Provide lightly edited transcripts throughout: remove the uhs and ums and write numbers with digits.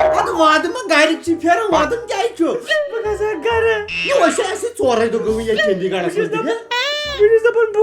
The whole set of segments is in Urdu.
Hadi vadıma gayrıkçı piyara vadım gayço. Bakasın karı. Ne o şey siz çoraydı gıvı ya kendi garasız diye. Birisi de bu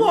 Mo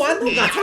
vad du gaço.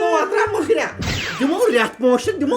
Mo atra mo khira. Dumo riat moşun dumo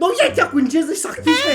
No ya ya kunçezi sakti se.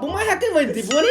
Bu maya ke vanti bu ne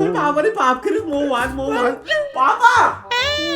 Bu paapari paap kırıs mo vad. Papa.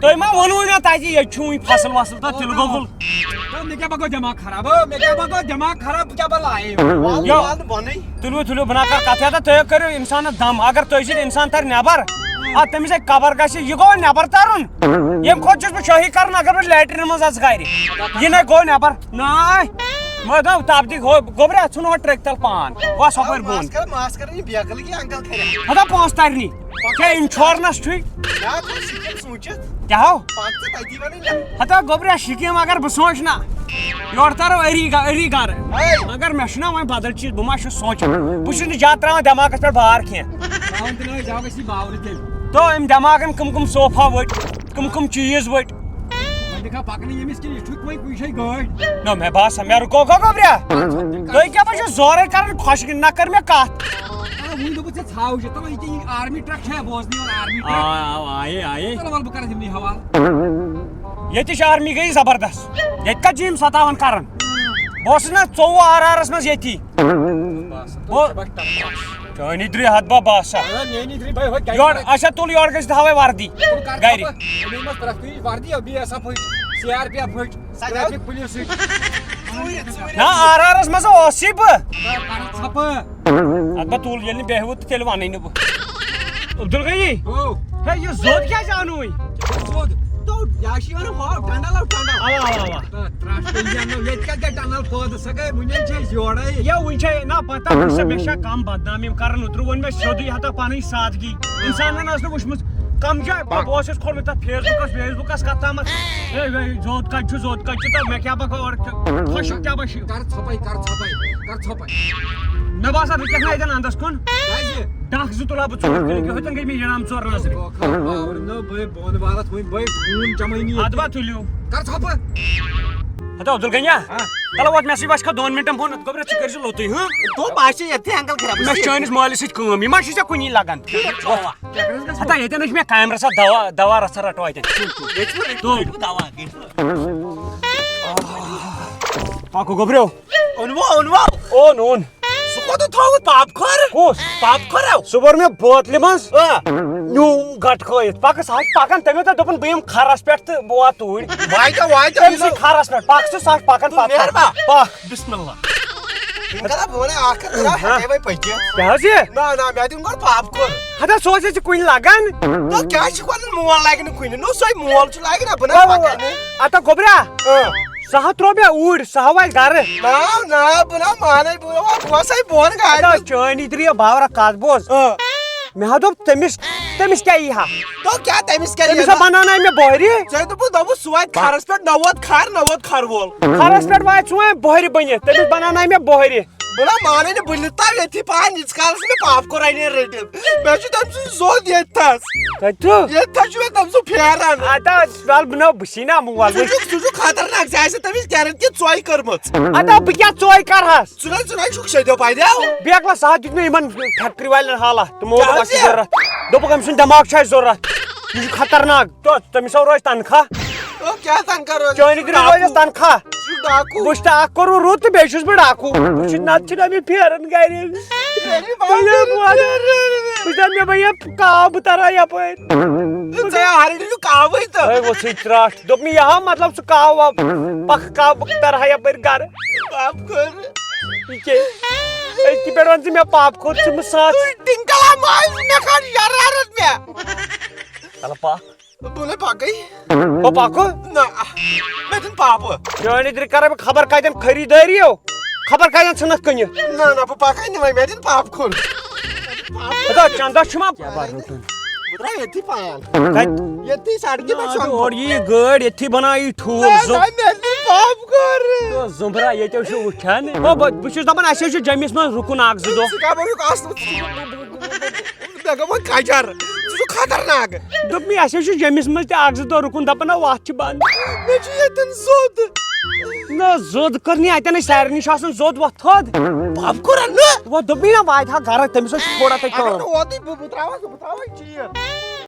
تُہۍ ما ووٚنوُے نا تَتہِ ییٚتہِ چھُ وٕنہِ فصل وصل تہٕ تِلہٕ گۄگُل مےٚ کیٛاہ گوٚو دٮ۪ماغ خراب مےٚ کیٛاہ گوٚو دٮ۪ماغ خراب بہٕ کیٛاہ بَلایہِ تُلِو بہٕ نہ کَرٕ کَتھ تہٕ تُہۍ کٔرِو اِنسانَس دَم اگر تُہۍ سۭتۍ اِنسان تَرِ نٮ۪بر اَدٕ تٔمِس ہیٚکہِ قبر گژھِ یہِ گوٚو وۄنۍ نٮ۪بر تَرُن ییٚمہِ کھۄتہٕ چھُس بہٕ شٲہی کَرُن اگر بہٕ لیٹریٖن منٛز اژٕ گرِ یہِ نَے گوٚو نٮ۪بر ناے مےٚ دوٚپ تَپدی گوٚبرا ژھُن وۄنۍ ٹرٛکہِ تَل پان وَس ہُپٲرۍ بۄن ہتا پونٛسہٕ تَرنی ژےٚ اِنشورنس چھُے کیٛاہ ہو ہتا گوٚبرا شِکیٖم اگر بہٕ سونٛچہٕ نا یورٕ تَرو أری گرٕ مگر مےٚ چھُنا وۄنۍ بدل چیٖز بہٕ ما چھُس سونٛچان بہٕ چھُس نہٕ زیادٕ ترٛاوان دٮ۪ماغس پٮ۪ٹھ بار کینٛہہ تو أمۍ دٮ۪ماغن کٕم صوفا ؤٹۍ کٕم چیٖز ؤٹۍ نہ مےٚ باسان مےٚ رُکو گوٚو گوٚبرا تُہۍ کیٛاہ بہٕ چھُس زورے کران خۄش نہ کٔر مےٚ کتھ ییٚتہِ چھِ آرمی گٔیے زبردست ییٚتہِ کتھ چھِ یِم ستاوان کران بہٕ اوسُس نا 24 RRس منٛز ییٚتی چٲنی درٛے ہتھ با باسا یورٕ اچھا تُل یورٕ گٔژھِتھ ہاوے وردی گرِ نہ RRس منٛز اوسُے بہٕ اَدٕ بہٕ تُل ییٚلہِ نہٕ بیہوٕ تہٕ تیٚلہِ وَنٕے نہٕ بہٕ عبدل گٔیی ہے یہِ زوٚد کیٛازِ آو نہٕ وُنہِ وُنہِ چھے نہ پتہ مےٚ چھا کم بدنام یِم کران اوترٕ ووٚن مےٚ سیوٚدُے ہتا پنٕنۍ سادگی انسانن ٲس نہٕ وٕچھمٕژ کم جاے بہٕ اوسُس کھولمُت تتھ فیس بُکس کتھ تامتھ زوٚد کتہِ چھُ تہٕ مےٚ کیٛاہ بہٕ اورٕ خۄشک کیٛاہ بہٕ مےٚ باسان رُکٮ۪کھ نہ اتٮ۪ن انٛدس کُن ڈکھ زٕ تُلہٕ ہا بہٕ ژوٗنٛٹھۍ کٕنِتھ ہوٚتٮ۪ن گٔے مےٚ یِنام ژور نظرِ ادٕ با تُلِو ہتا عبدل گنیا چلو ووت مےٚ سۭتۍ وسکھا 2 مِنٹن بۄن گوٚبرا ژٕ کٔرۍ زِ لوٚتُے مےٚ چھِ چٲنِس مٲلِس سۭتۍ کٲم یہِ ما چھُے ژےٚ کُنی لگان ہتا ییٚتٮ۪ن چھِ مےٚ کامہِ رژھا دوا رژھا رٹو اتٮ۪ن پاکو گوٚبریو اوٚن سُہ بوٚر مےٚ بوتلہِ منٛز نیوٗ گٹہٕ کھٲیِتھ پکہٕ سُہ چھِ پکان تٔمۍ دوٚپ دوٚپُن بہٕ یِمہٕ کھرس پٮ۪ٹھ تہٕ بہٕ واتہٕ توٗرۍ تٔمۍ کھرس پٮ۪ٹھ پکھ ژٕ سُہ چھِ پکان پکھ بسم اللہ کیٛاہ حظ یہِ ہتا سُہ اوس ژےٚ کُنہِ لگان اتا گوٚبرا سُہ ہا ترٛوو مےٚ اوٗرۍ سُہ ہا واتہِ گرٕ چٲنی درٛے باورا کتھ بوز مےٚ ہا دوٚپ تٔمِس کیٛاہ یی ہا تٔمِس ہا بناونایہِ مےٚ بۄہرِ کھرس پٮ۪ٹھ واتہِ سُہ وۄنۍ بۄہرِ بٔنِتھ تٔمِس بناونایہِ مےٚ بۄہرِ بہٕ نا مول ادا بہٕ کیٛاہ ژۄے کرہس بیکلا سُہ دیُت مےٚ یِمن فیکٹری والٮ۪ن حالا تِمو ووٚن اَسہِ چھُ ضروٗرت دوٚپُکھ أمۍ سُنٛد دٮ۪ماغ چھُ اَسہِ ضروٗرت یہِ چھُ خطرناک تٔمِس روزِ تنخواہ چٲنی درٛے روزٮ۪س تنخواہ بہٕ چھُس اکھ کوٚرُن رُت تہٕ بیٚیہِ چھُس بہٕ ڈاکوٗ نتہٕ چھِنہ مےٚ پھیران گرِ مےٚ بنیا کاو بہٕ ترہا یپٲرۍ ووٚتھُے ترٛٹھ دوٚپ مےٚ یہِ ہا مطلب سُہ کاو واو پکھ کاو بہٕ ترہا یپٲرۍ گرٕ أزکہِ پٮ۪ٹھ وَن ژٕ مےٚ پاپہٕ کھوٚت ژٕ مہٕ ساتھ چلو پکھ پکھ چٲنی درٛے کرے بہٕ خبر کتٮ۪ن خریٖدٲری خبر کتٮ۪ن ژھٕنکھ کٕنِتھ چندا چھُما اور یی گٲڑۍ ییٚتھی بنایی ٹھوٗل زُمبرا ییٚتیو چھُ وٕچھان بہٕ چھُس دپان اَسہِ چھُ جٔمِس منٛز رُکُن اکھ زٕ دۄہ دوٚپ مےٚ اَسہِ چھُ جٔمِس منٛز تہِ اکھ زٕ دۄہ رُکُن دپان نہ وتھ چھِ بنٛد نہ زوٚد کٔر نہٕ اتٮ۪ن أسۍ سارنٕے چھُ آسان زوٚد وۄتھ تھوٚد وۄنۍ دوٚپمے نہ واتہِ ہا گرٕ تٔمِس ٲس تھوڑا تتہِ کٲم